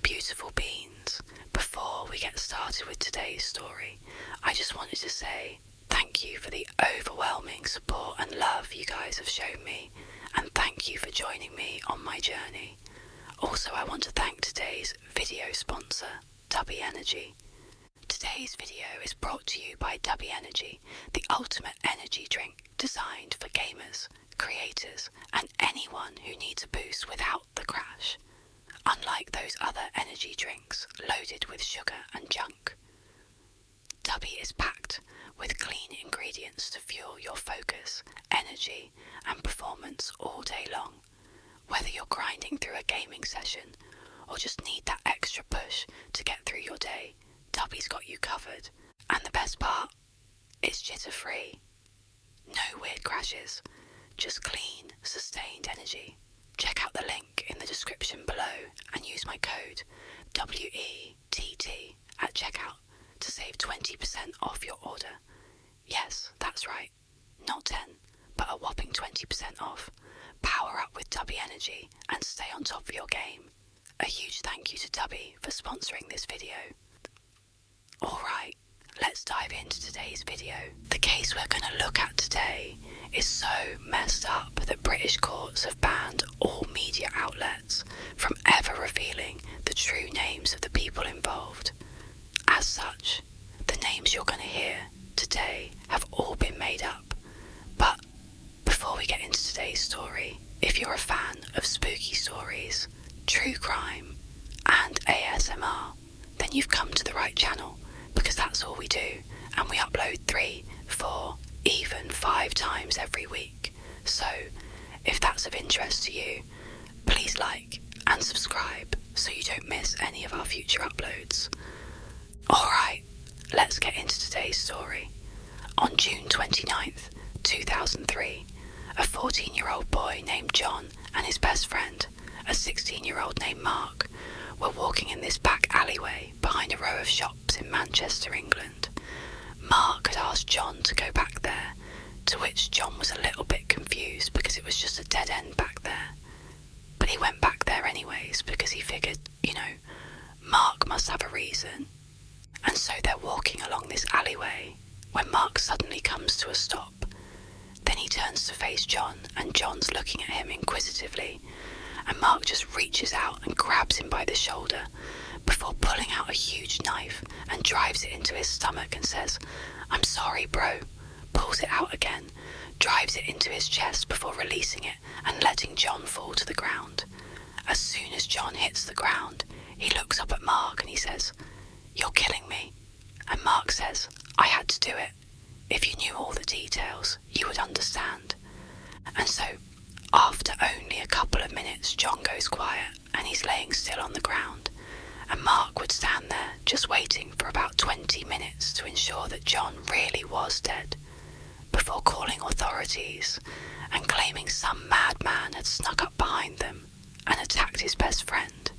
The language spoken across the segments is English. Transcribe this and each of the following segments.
beautiful beings. Before we get started with today's story, I just wanted to say thank you for the overwhelming support and love you guys have shown me, and thank you for joining me on my journey. Also, I want to thank today's video sponsor, Tubby Energy. Today's video is brought to you by Tubby Energy, the ultimate energy drink designed for gamers, creators, and anyone who needs a boost without the crash. Unlike those other energy drinks loaded with sugar and junk, Tubby is packed with clean ingredients to fuel your focus, energy, and performance all day long. Whether you're grinding through a gaming session or just need that extra push to get through your day, Tubby's got you covered. And the best part, it's jitter-free. No weird crashes, just clean, sustained energy. Check out the link in the description below and use my code WETT at checkout to save 20% off your order. Yes, that's right, not 10, but a whopping 20% off. Power up with Tubby Energy and stay on top of your game. A huge thank you to Tubby for sponsoring this video. Alright, let's dive into today's video. The case we're going to look at today is so messed up that British courts have banned all media outlets from ever revealing the true names of the people involved. As such, the names you're going to hear today have all been made up. But before we get into today's story, if you're a fan of spooky stories, true crime, and ASMR, then you've come to the right channel, because that's all we do, and we upload 3, 4, even 5 times every week. So, if that's of interest to you, please like and subscribe so you don't miss any of our future uploads. Alright, let's get into today's story. On June 29th, 2003, a 14-year-old boy named John and his best friend, a 16-year-old named Mark, were walking in this back alleyway behind a row of shops in Manchester, England. Mark had asked John to go back there, to which John was a little bit confused because it was just a dead end back there. But he went back there anyways because he figured, Mark must have a reason. And so they're walking along this alleyway when Mark suddenly comes to a stop. Then he turns to face John, and John's looking at him inquisitively, and Mark just reaches out and grabs him by the shoulder before pulling out a huge knife and drives it into his stomach and says, "I'm sorry, bro," pulls it out again, drives it into his chest before releasing it and letting John fall to the ground. As soon as John hits the ground, he looks up at Mark and he says, "You're killing me." And Mark says, "I had to do it. If you knew all the details, you would understand." And so, after only a couple of minutes, John goes quiet and he's laying still on the ground. And Mark would stand there just waiting for about 20 minutes to ensure that John really was dead, before calling authorities and claiming some madman had snuck up behind them and attacked his best friend.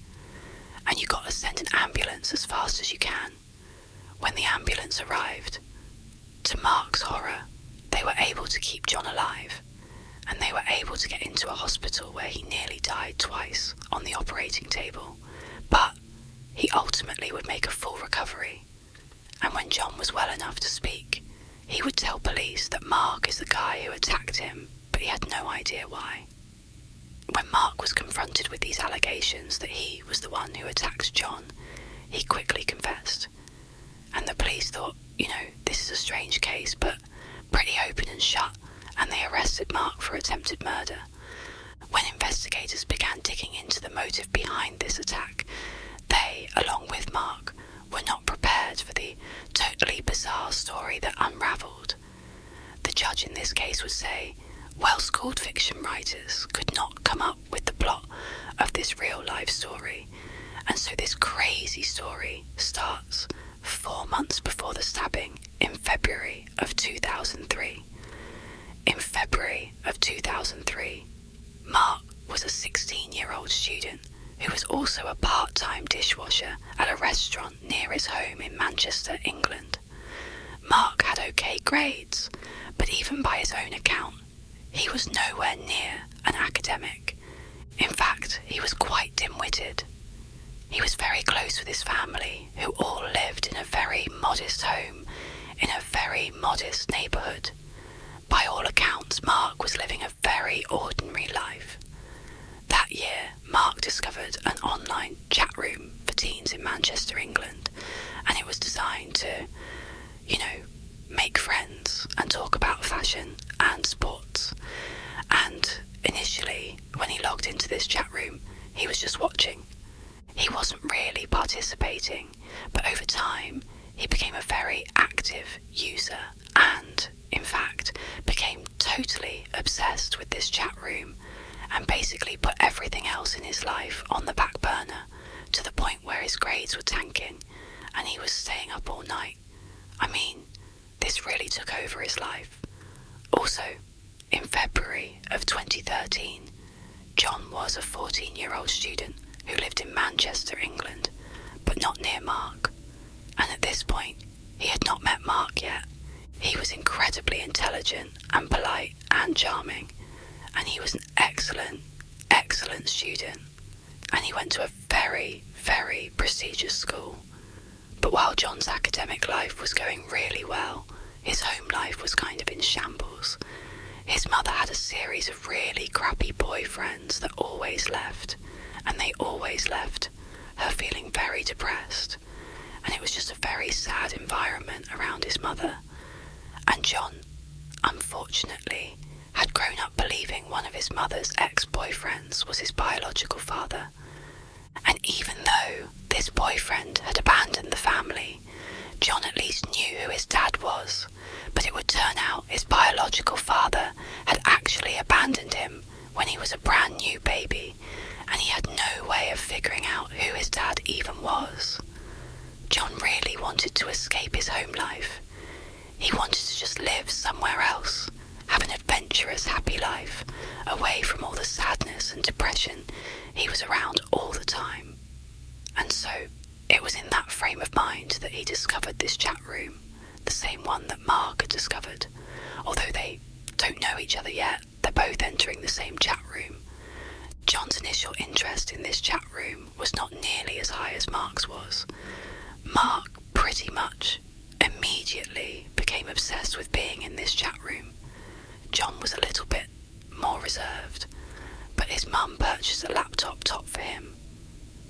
And you got to send an ambulance as fast as you can. When the ambulance arrived, to Mark's horror, they were able to keep John alive, and they were able to get into a hospital where he nearly died twice on the operating table, but he ultimately would make a full recovery. And when John was well enough to speak, he would tell police that Mark is the guy who attacked him, but he had no idea why. When Mark was confronted with these allegations that he was the one who attacked John, he quickly confessed. And the police thought, this is a strange case, but pretty open and shut, and they arrested Mark for attempted murder. When investigators began digging into the motive behind this attack, they, along with Mark, were not prepared for the totally bizarre story that unravelled. The judge in this case would say, well-schooled fiction writers could not come up with the plot of this real-life story, and so this crazy story starts 4 months before the stabbing in February of 2003. In February of 2003, Mark was a 16-year-old student who was also a part-time dishwasher at a restaurant near his home in Manchester, England. Mark had okay grades, but even by his own account, he was nowhere near an academic. In fact, he was quite dim-witted. He was very close with his family, who all lived in a very modest home, in a very modest neighbourhood. By all accounts, Mark was living a very ordinary life. That year, Mark discovered an online chat room for teens in Manchester, England, and it was designed to, make friends and talk about fashion and sports. And initially, when he logged into this chat room, he was just watching. He wasn't really participating, but over time, he became a very active user and, in fact, became totally obsessed with this chat room and basically put everything else in his life on the back burner to the point where his grades were tanking and he was staying up all night. I mean, this really took over his life. Also, in February of 2013, John was a 14-year-old student who lived in Manchester, England, but not near Mark. And at this point, he had not met Mark yet. He was incredibly intelligent and polite and charming, and he was an excellent, excellent student. And he went to a very, very prestigious school. But while John's academic life was going really well, his home life was kind of in shambles. His mother had a series of really crappy boyfriends that always left, and they always left her feeling very depressed. And it was just a very sad environment around his mother. And John, unfortunately, had grown up believing one of his mother's ex-boyfriends was his biological father. And even though this boyfriend had abandoned the family, John at least knew who his dad was, but it would turn out his biological father had actually abandoned him when he was a brand new baby, and he had no way of figuring out who his dad even was. John really wanted to escape his home life. He wanted to just live somewhere else, have an adventurous, happy life, away from all the sadness and depression he was around all the time. And so, it was in that frame of mind that he discovered this chat room, the same one that Mark had discovered. Although they don't know each other yet, they're both entering the same chat room. John's initial interest in this chat room was not nearly as high as Mark's was. Mark pretty much immediately became obsessed with being in this chat room. John was a little bit more reserved, but his mum purchased a laptop top for him,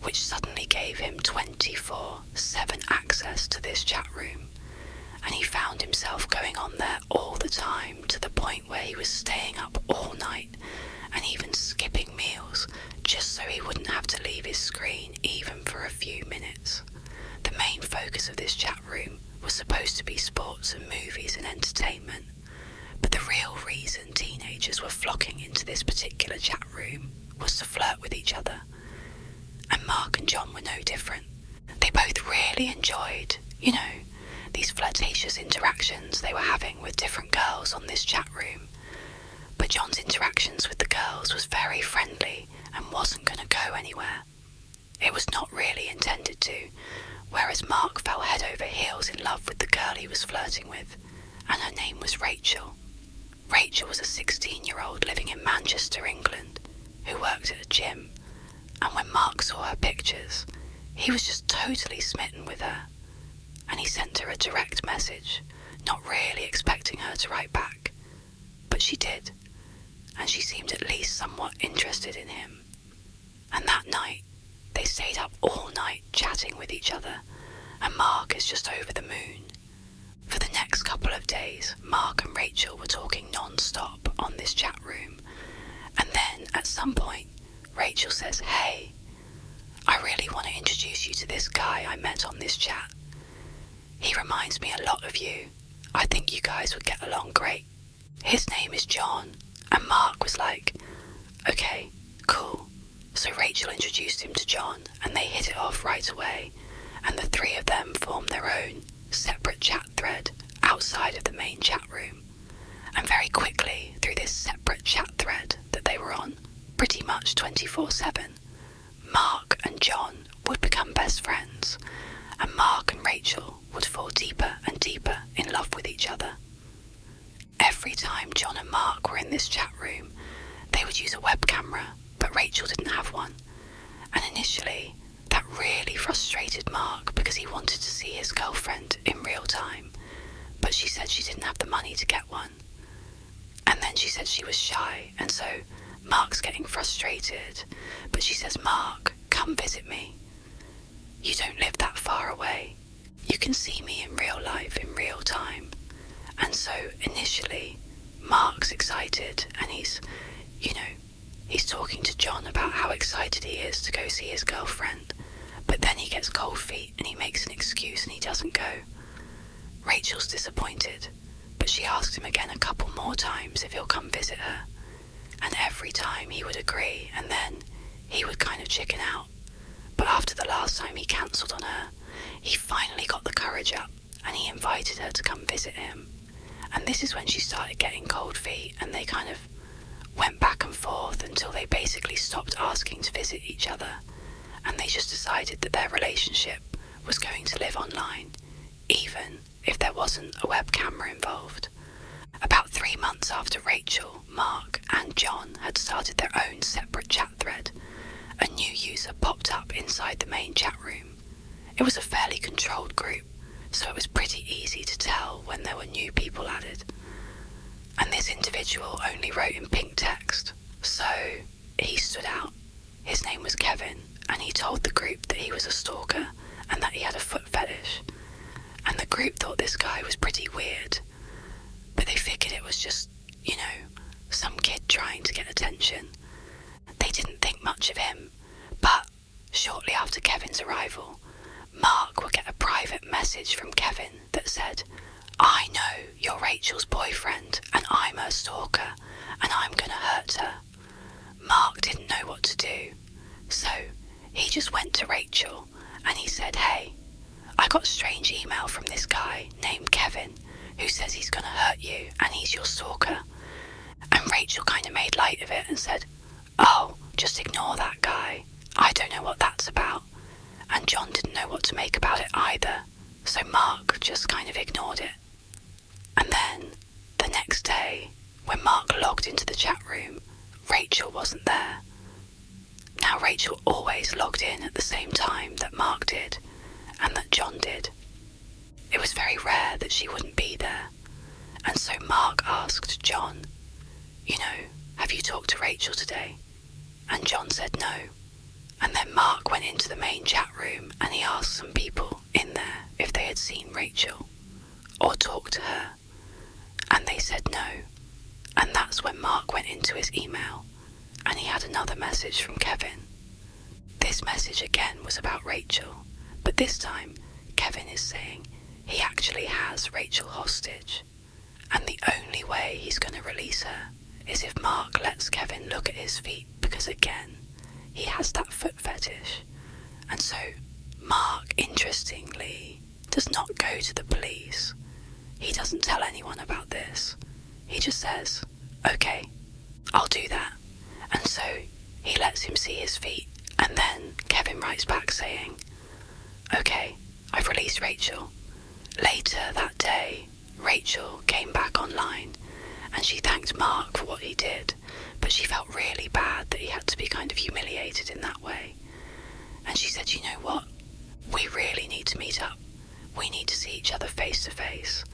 which suddenly gave him 24/7 access to this chat room, and he found himself going on there all the time, to the point where he was staying up all night and even skipping meals just so he wouldn't have to leave his screen even for a few minutes. The main focus of this chat room was supposed to be sports and movies and entertainment, but the real reason teenagers were flocking into this particular chat room was to flirt with each other. And Mark and John were no different. They both really enjoyed, these flirtatious interactions they were having with different girls on this chat room. But John's interactions with the girls was very friendly and wasn't going to go anywhere. It was not really intended to, whereas Mark fell head over heels in love with the girl he was flirting with, and her name was Rachel. Rachel was a 16-year-old living in Manchester, England, who worked at a gym, and when Mark saw her pictures, he was just totally smitten with her, and he sent her a direct message, not really expecting her to write back. But she did, and she seemed at least somewhat interested in him. And that night, they stayed up all night chatting with each other, and Mark is just over the moon. For the next couple of days, Mark and Rachel were talking non-stop on this chat room, and then at some point, Rachel says, "Hey, I really want to introduce you to this guy I met on this chat. He reminds me a lot of you. I think you guys would get along great. His name is John." And Mark was like, "Okay, cool." So Rachel introduced him to John, and they hit it off right away, and the three of them formed their own separate chat thread outside of the main chat room. And very quickly, through this separate chat thread that they were on, pretty much 24/7, Mark and John would become best friends, and Mark and Rachel would fall deeper and deeper in love with each other. Every time John and Mark were in this chat room, they would use a web camera, but Rachel didn't have one. And initially, that really frustrated Mark because he wanted to see his girlfriend in real time, but she said she didn't have the money to get one. And then she said she was shy, and so Mark's getting frustrated, but she says, "Mark, come visit me. You don't live that far away. You can see me in real life, in real time." And so initially, Mark's excited, and he's talking to John about how excited he is to go see his girlfriend. But then he gets cold feet and he makes an excuse and he doesn't go. Rachel's disappointed, but she asks him again a couple more times if he'll come visit her. And every time he would agree, and then he would kind of chicken out. But after the last time he cancelled on her, he finally got the courage up and he invited her to come visit him. And this is when she started getting cold feet, and they kind of went back and forth until they basically stopped asking to visit each other, and they just decided that their relationship was going to live online, even if there wasn't a web camera involved. About 3 months after Rachel, Mark and John had started their own separate chat thread, a new user popped up inside the main chat room. It was a fairly controlled group, so it was pretty easy to tell when there were new people added. And this individual only wrote in pink text, so he stood out. His name was Kevin, and he told the group that he was a stalker and that he had a foot fetish. And the group thought this guy was pretty weird, but they figured it was just, some kid trying to get attention. They didn't think much of him, but shortly after Kevin's arrival, Mark would get a private message from Kevin that said, "I know you're Rachel's boyfriend and I'm her stalker and I'm gonna hurt her." Mark didn't know what to do, so he just went to Rachel and he said, "Hey, I got a strange email from this guy named Kevin who says he's gonna hurt you and he's your stalker." And Rachel kind of made light of it and said, "Oh, just ignore that guy. I don't know what that's about." And John didn't know what to make about it either, so Mark just kind of ignored it. And then, the next day, when Mark logged into the chat room, Rachel wasn't there. Now Rachel always logged in at the same time that Mark did, and that John did. It was very rare that she wouldn't be there, and so Mark asked John, "Have you talked to Rachel today?" And John said no. And then Mark went into the main chat room and he asked some people in there if they had seen Rachel or talked to her, and they said no. And that's when Mark went into his email and he had another message from Kevin. This message again was about Rachel, but this time Kevin is saying he actually has Rachel hostage, and the only way he's going to release her is if Mark lets Kevin look at his feet, because again, he has that foot fetish. And so Mark, interestingly, does not go to the police. He doesn't tell anyone about this. He just says, "Okay, I'll do that." And so he lets him see his feet, and then Kevin writes back saying, "Okay, I've released Rachel." Later that day, Rachel came back online and she thanked Mark for what he did, but she felt really bad that he had to be kind of humiliated in that way. And she said, "You know what? We really need to meet up. We need to see each other face to face.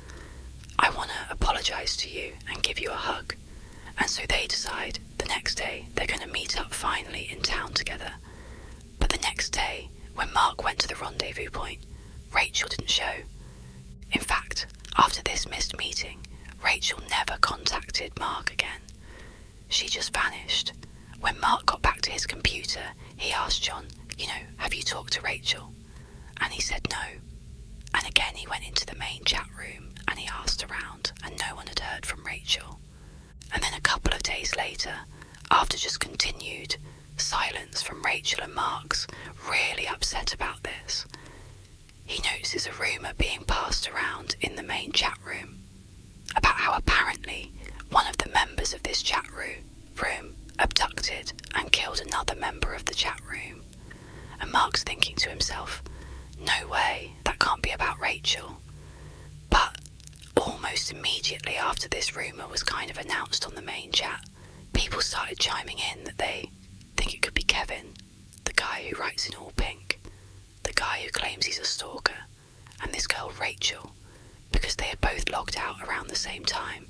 I want to apologise to you and give you a hug." And so they decide the next day they're going to meet up finally in town together. But the next day, when Mark went to the rendezvous point, Rachel didn't show. In fact, after this missed meeting, Rachel never contacted Mark again. She just vanished. When Mark got back to his computer, he asked John, "Have you talked to Rachel?" And he said no. And again he went into the main chat room and he asked around, and no one had heard from Rachel. And then a couple of days later, after just continued silence from Rachel and Mark's really upset about this, he notices a rumour being passed around in the main chat room about how apparently one of the members of this chat room abducted and killed another member of the chat room. And Mark's thinking to himself, no way, that can't be about Rachel. But almost immediately after this rumour was kind of announced on the main chat, people started chiming in that they think it could be Kevin, the guy who writes in all pink. guy who claims he's a stalker, and this girl Rachel, because they had both logged out around the same time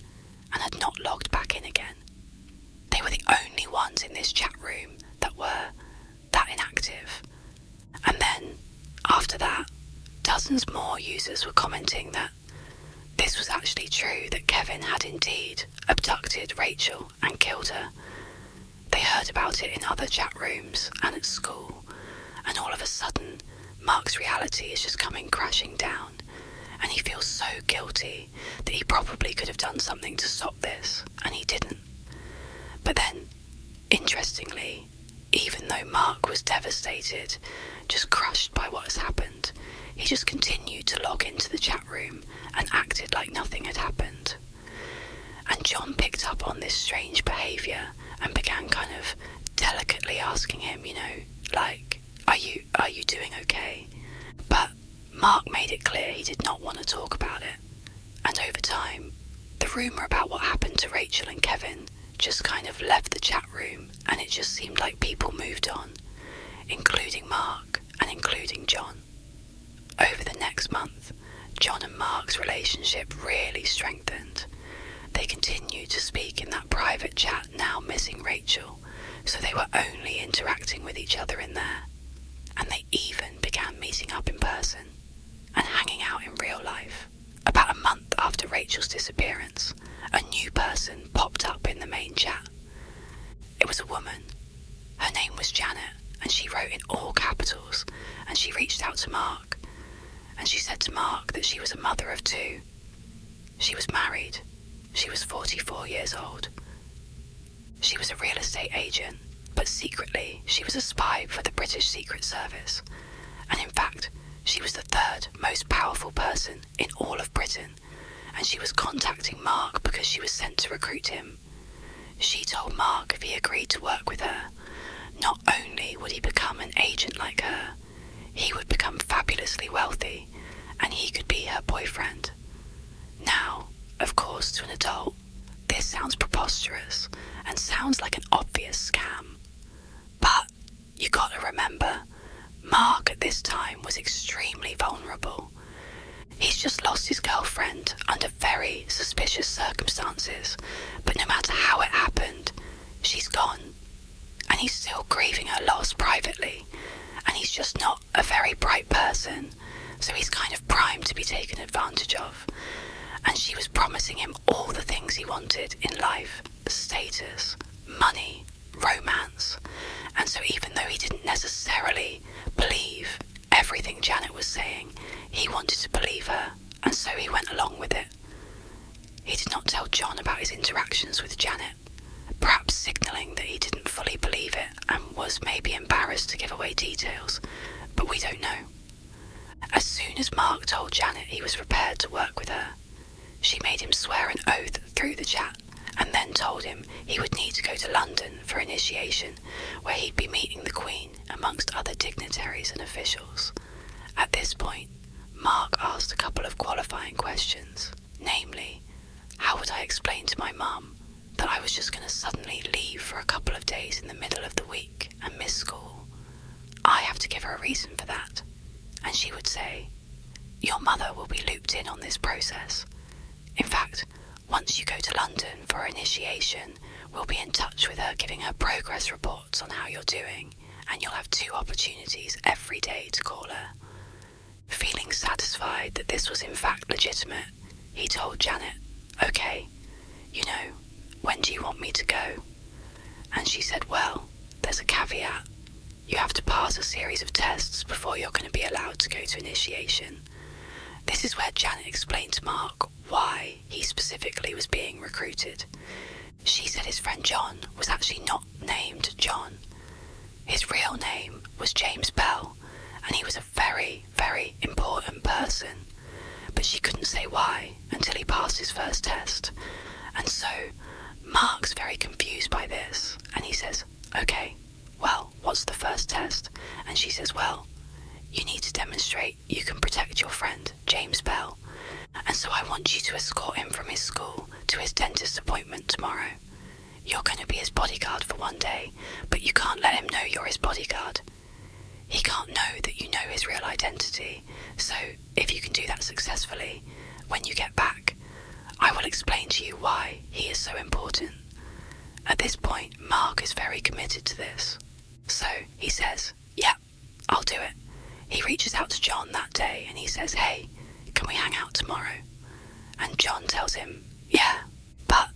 and had not logged back in again. They were the only ones in this chat room that were that inactive. And then, after that, dozens more users were commenting that this was actually true, that Kevin had indeed abducted Rachel and killed her. They heard about it in other chat rooms and at school, and all of a sudden, Mark's reality is just coming crashing down, and he feels so guilty that he probably could have done something to stop this, and he didn't. But then, interestingly, even though Mark was devastated, just crushed by what has happened, he just continued to log into the chat room and acted like nothing had happened. And John picked up on this strange behaviour and began kind of delicately asking him, like, are you doing okay? But Mark made it clear he did not want to talk about it. And over time, the rumour about what happened to Rachel and Kevin just kind of left the chat room, and it just seemed like people moved on, including Mark and including John. Over the next month, John and Mark's relationship really strengthened. They continued to speak in that private chat, now missing Rachel, so they were only interacting with each other in there. And they even began meeting up in person and hanging out in real life. About a month after Rachel's disappearance, a new person popped up in the main chat. It was a woman. Her name was Janet, and she wrote in all capitals, and she reached out to Mark, and she said to Mark that she was a mother of 2. She was married. She was 44 years old. She was a real estate agent, but secretly she was a spy for the British Secret Service. And in fact, she was the 3rd most powerful person in all of Britain, and she was contacting Mark because she was sent to recruit him. She told Mark if he agreed to work with her, not only would he become an agent like her, he would become fabulously wealthy, and he could be her boyfriend. Now, of course, to an adult, this sounds preposterous and sounds like an obvious scam. But you gotta remember, Mark at this time was extremely vulnerable. He's just lost his girlfriend under very suspicious circumstances, but no matter how it happened, she's gone. And he's still grieving her loss privately, and he's just not a very bright person, so he's kind of primed to be taken advantage of. And she was promising him all the things he wanted in life: status, money, romance. And so even though he didn't necessarily believe everything Janet was saying, he wanted to believe her, and so he went along with it. He did not tell John about his interactions with Janet, perhaps signalling that he didn't fully believe it and was maybe embarrassed to give away details, but we don't know. As soon as Mark told Janet he was prepared to work with her, she made him swear an oath through the chat, and then told him he would need to go to London for initiation, where he'd be meeting the Queen amongst other dignitaries and officials. At this point, Mark asked a couple of qualifying questions, namely, how would I explain to my mum that I was just going to suddenly leave for a couple of days in the middle of the week and miss school? I have to give her a reason for that. And she would say, your mother will be looped in on this process. In fact, once you go to London for initiation, we'll be in touch with her, giving her progress reports on how you're doing, and you'll have 2 opportunities every day to call her. Feeling satisfied that this was in fact legitimate, he told Janet, okay, when do you want me to go? And she said, well, there's a caveat. You have to pass a series of tests before you're going to be allowed to go to initiation. This is where Janet explained to Mark why he specifically was being recruited. She said his friend John was actually not named John. His real name was James Bell, and he was a very, very important person. But she couldn't say why until he passed his first test. And so Mark's very confused by this, and he says, okay, well, what's the first test? And she says, well, you need to demonstrate you can protect your friend, James Bell. And so I want you to escort him from his school to his dentist appointment tomorrow. You're going to be his bodyguard for one day, but you can't let him know you're his bodyguard. He can't know that you know his real identity, so if you can do that successfully, when you get back, I will explain to you why he is so important. At this point, Mark is very committed to this. So he says, yeah, I'll do it. He reaches out to John that day and he says, hey, can we hang out tomorrow? And John tells him, yeah, but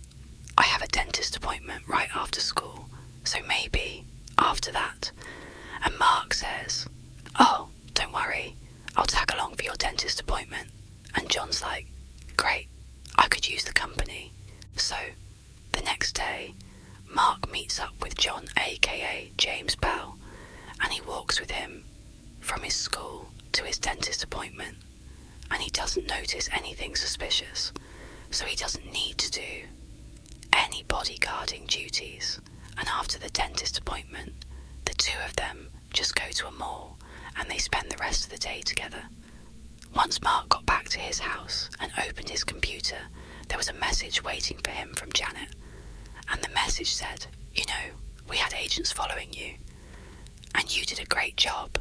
I have a dentist appointment right after school, so maybe after that. And Mark says, oh, don't worry, I'll tag along for your dentist appointment. And John's like, great, I could use the company. So the next day, Mark meets up with John, aka James Bell, and he walks with him from his school to his dentist appointment, and he doesn't notice anything suspicious, so he doesn't need to do any bodyguarding duties. And after the dentist appointment, the two of them just go to a mall and they spend the rest of the day together. Once Mark got back to his house and opened his computer, there was a message waiting for him from Janet. And the message said, you know, we had agents following you, and you did a great job.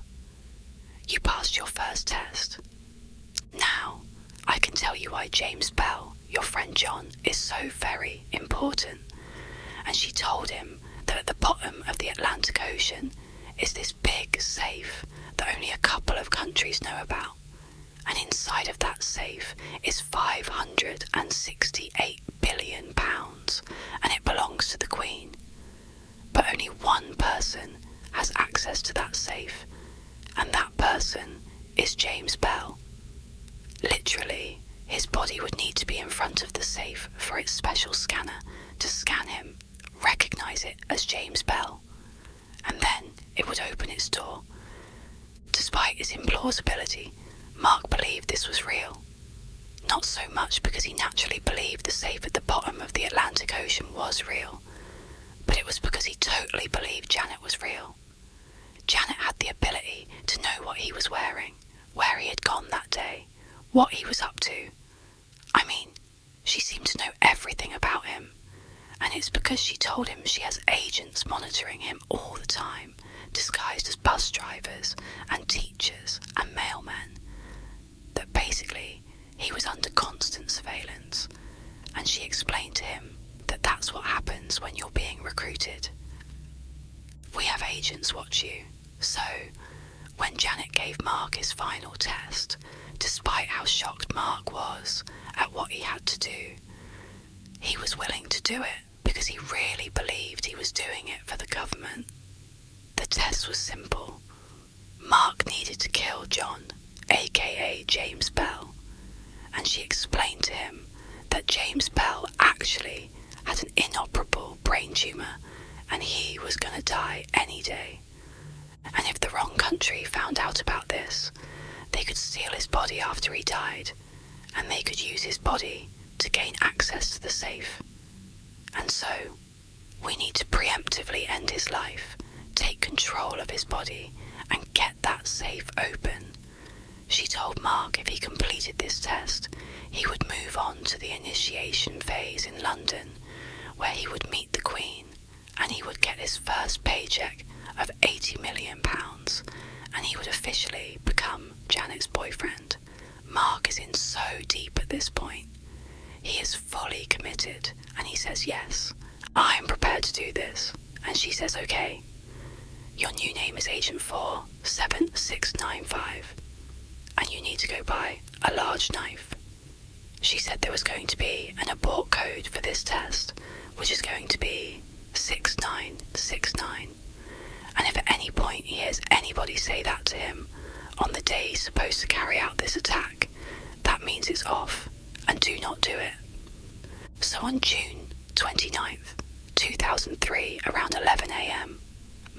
You passed your first test. Now, I can tell you why James Bell, your friend John, is so very important. And she told him that at the bottom of the Atlantic Ocean is this big safe that only a couple of countries know about. And inside of that safe is £568 billion, and it belongs to the Queen. But only one person has access to that safe, and that person is James Bell. Literally, his body would need to be in front of the safe for its special scanner to scan him, recognise it as James Bell, and then it would open its door. Despite its implausibility, Mark believed this was real. Not so much because he naturally believed the safe at the bottom of the Atlantic Ocean was real, but it was because he totally believed Janet was real. Janet had the ability to know what he was wearing, where he had gone that day, what he was up to. I mean, she seemed to know everything about him, and it's because she told him she has agents monitoring him all the time, disguised as bus drivers and teachers and mailmen, that basically he was under constant surveillance, and she explained to him that that's what happens when you're being recruited. We have agents watch you, so when Janet gave Mark his final test, despite how shocked Mark was at what he had to do, he was willing to do it because he really believed he was doing it for the government. The test was simple. Mark needed to kill John, aka James Bell, and she explained to him that James Bell actually had an inoperable brain tumour and he was going to die any day. And if the wrong country found out about this, they could steal his body after he died, and they could use his body to gain access to the safe. And so, we need to preemptively end his life, take control of his body, and get that safe open. She told Mark if he completed this test, he would move on to the initiation phase in London, where he would meet the Queen, and he would get his first paycheck of £80 million, and he would officially become Janet's boyfriend. Mark is in so deep at this point. He is fully committed, and he says, yes, I'm prepared to do this. And she says, okay, your new name is Agent 47695, and you need to go buy a large knife. She said there was going to be an abort code for this test, which is going to be 6969. And if at any point he hears anybody say that to him on the day he's supposed to carry out this attack, that means it's off, and do not do it. So on June 29th, 2003, around 11 AM,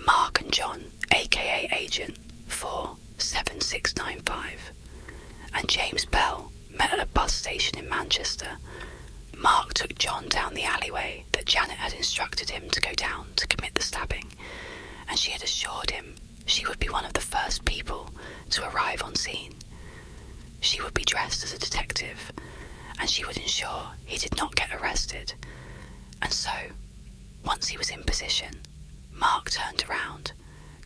Mark and John, aka Agent 47695, and James Bell met at a bus station in Manchester. Mark took John down the alleyway that Janet had instructed him to go down to commit the stabbing, and she had assured him she would be one of the first people to arrive on scene. She would be dressed as a detective, and she would ensure he did not get arrested. And so, once he was in position, Mark turned around,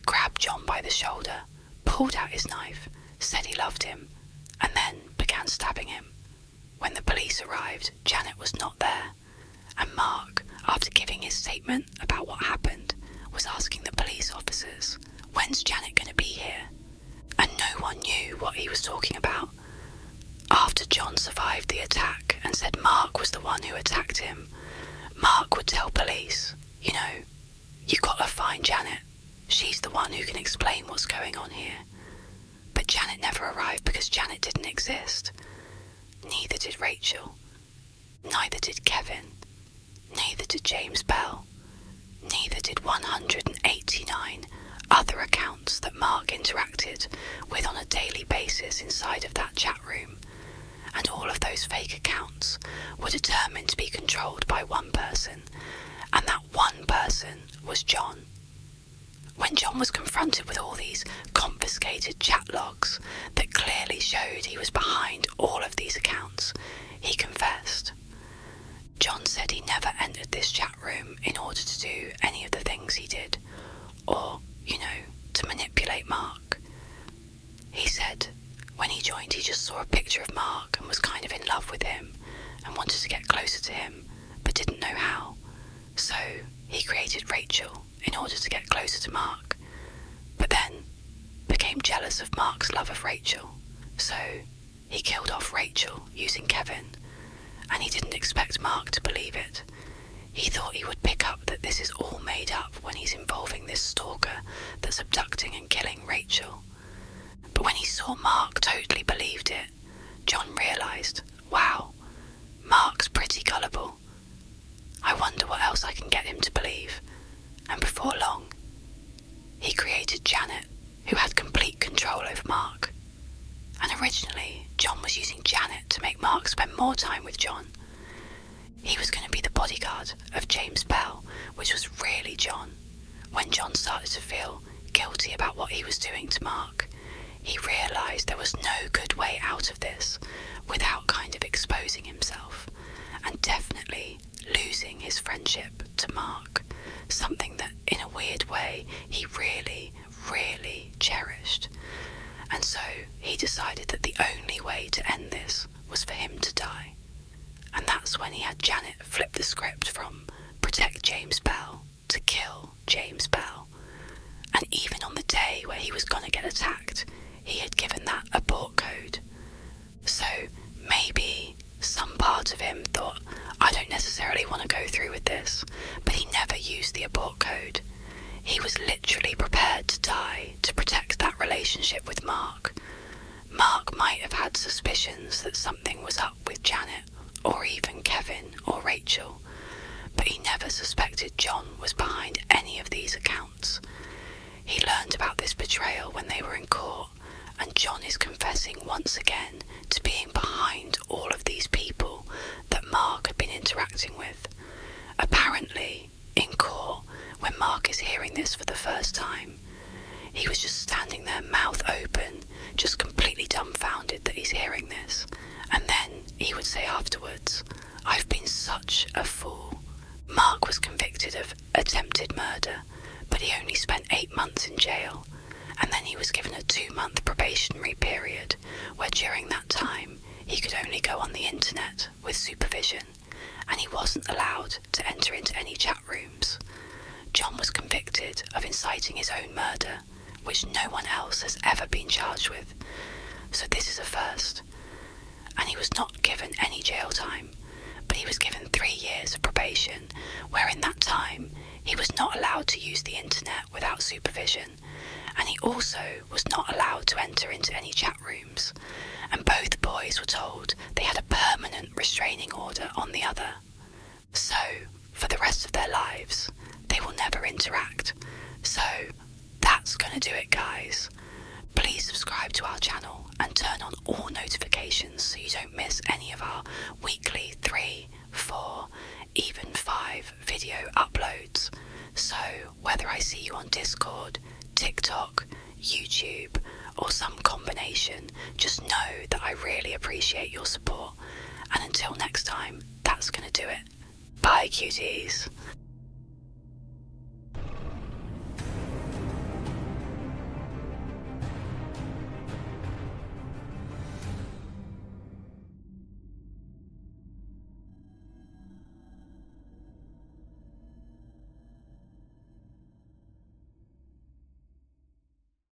grabbed John by the shoulder, pulled out his knife, said he loved him, and then began stabbing him. When the police arrived, Janet was not there, and Mark, after giving his statement about what happened, was asking the police officers, "When's Janet going to be here?" And no one knew what he was talking about. After John survived the attack and said Mark was the one who attacked him, Mark would tell police, "You gotta find Janet. She's the one who can explain what's going on here." But Janet never arrived because Janet didn't exist. Neither did Rachel. Neither did Kevin. Neither did James Bell. Neither did 189 other accounts that Mark interacted with on a daily basis inside of that chat room. And all of those fake accounts were determined to be controlled by one person, and that one person was John. When John was confronted with all these confiscated chat logs that clearly showed he was behind all of these accounts, he confessed. John said he never entered this chat room in order to do any of the things he did, or, to manipulate Mark. He said when he joined he just saw a picture of Mark and was kind of in love with him and wanted to get closer to him, but didn't know how. So he created Rachel in order to get closer to Mark, but then became jealous of Mark's love of Rachel, so he killed off Rachel using Kevin, and he didn't expect Mark to believe it. He thought he would pick up that this is all made up when he's involving this stalker that's abducting and killing Rachel. But when he saw Mark totally believed it, John realised, wow, Mark's pretty gullible. I wonder what else I can get him to believe. And before long, he created Janet, who had complete control over Mark. And originally, John was using Janet to make Mark spend more time with John. He was going to be the bodyguard of James Bell, which was really John. When John started to feel guilty about what he was doing to Mark, he realised there was no good way out of this without kind of exposing himself, and definitely losing his friendship to Mark, something that in a weird way he really, really cherished. And so he decided that the only way to end this was for him to die. And that's when he had Janet flip the script from protect James Bell to kill James Bell. And even on the day where he was going to get attacked, he had given that abort code. So maybe some part of him thought, I don't necessarily want to go through with this, but he never used the abort code. He was literally prepared to die to protect that relationship with Mark. Mark might have had suspicions that something was up with Janet, or even Kevin or Rachel, but he never suspected John was behind any of these accounts. He learned about this betrayal when they were in court, and John is confessing once again to being behind all of these people that Mark had been interacting with. Apparently, in court, when Mark is hearing this for the first time, he was just standing there, mouth open, just completely dumbfounded that he's hearing this. And then he would say afterwards, I've been such a fool. Mark was convicted of attempted murder, but he only spent 8 months in jail. And then he was given a 2-month probationary period, where during that time he could only go on the internet with supervision, and he wasn't allowed to enter into any chat rooms. John was convicted of inciting his own murder, which no one else has ever been charged with. So this is a first. And he was not given any jail time, but he was given 3 years of probation, where in that time he was not allowed to use the internet without supervision, and he also was not allowed to enter into any chat rooms, and both boys were told they had a permanent restraining order on the other. So, for the rest of their lives, they will never interact. So, that's gonna do it, guys. Please subscribe to our channel and turn on all notifications so you don't miss any of our weekly 3, 4, even 5 video uploads. So whether I see you on Discord, TikTok, YouTube, or some combination, just know that I really appreciate your support. And until next time, that's gonna do it. Bye, cuties.